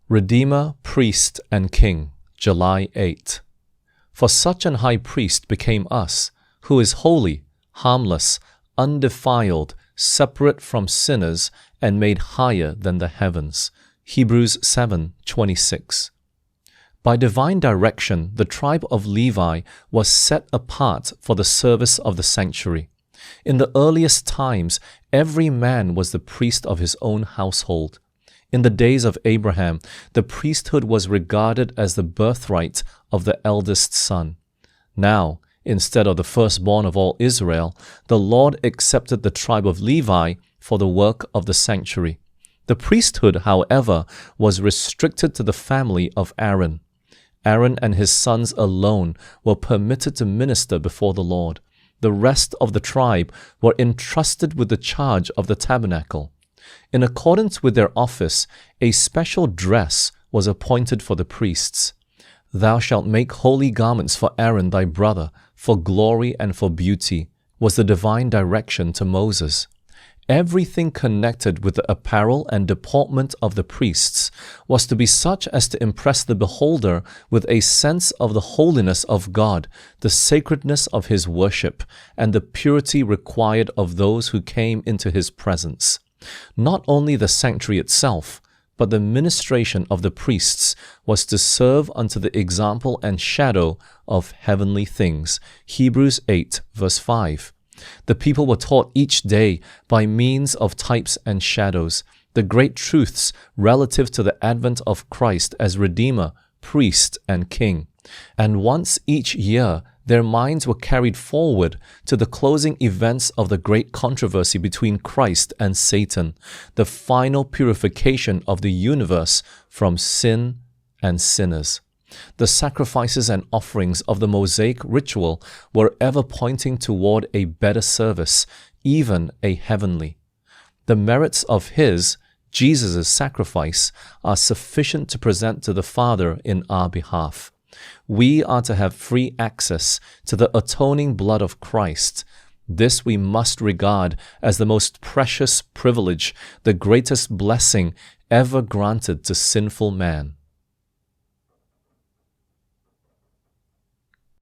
Redeemer, Priest, and King, July 8. For such an high priest became us, who is holy, harmless, undefiled, separate from sinners, and made higher than the heavens. Hebrews 7:26. By divine direction, the tribe of Levi was set apart for the service of the sanctuary. In the earliest times, every man was the priest of his own household. In the days of Abraham, the priesthood was regarded as the birthright of the eldest son. Now, instead of the firstborn of all Israel, the Lord accepted the tribe of Levi for the work of the sanctuary. The priesthood, however, was restricted to the family of Aaron. Aaron and his sons alone were permitted to minister before the Lord. The rest of the tribe were entrusted with the charge of the tabernacle. In accordance with their office, a special dress was appointed for the priests. "Thou shalt make holy garments for Aaron thy brother, for glory and for beauty," was the divine direction to Moses. Everything connected with the apparel and deportment of the priests was to be such as to impress the beholder with a sense of the holiness of God, the sacredness of his worship, and the purity required of those who came into his presence. Not only the sanctuary itself, but the ministration of the priests was to serve unto the example and shadow of heavenly things. Hebrews 8, verse 5. The people were taught each day by means of types and shadows the great truths relative to the advent of Christ as Redeemer, Priest, and King. And once each year, their minds were carried forward to the closing events of the great controversy between Christ and Satan, the final purification of the universe from sin and sinners. The sacrifices and offerings of the Mosaic ritual were ever pointing toward a better service, even a heavenly. The merits of his, Jesus' sacrifice, are sufficient to present to the Father in our behalf. We are to have free access to the atoning blood of Christ. This we must regard as the most precious privilege, the greatest blessing ever granted to sinful man.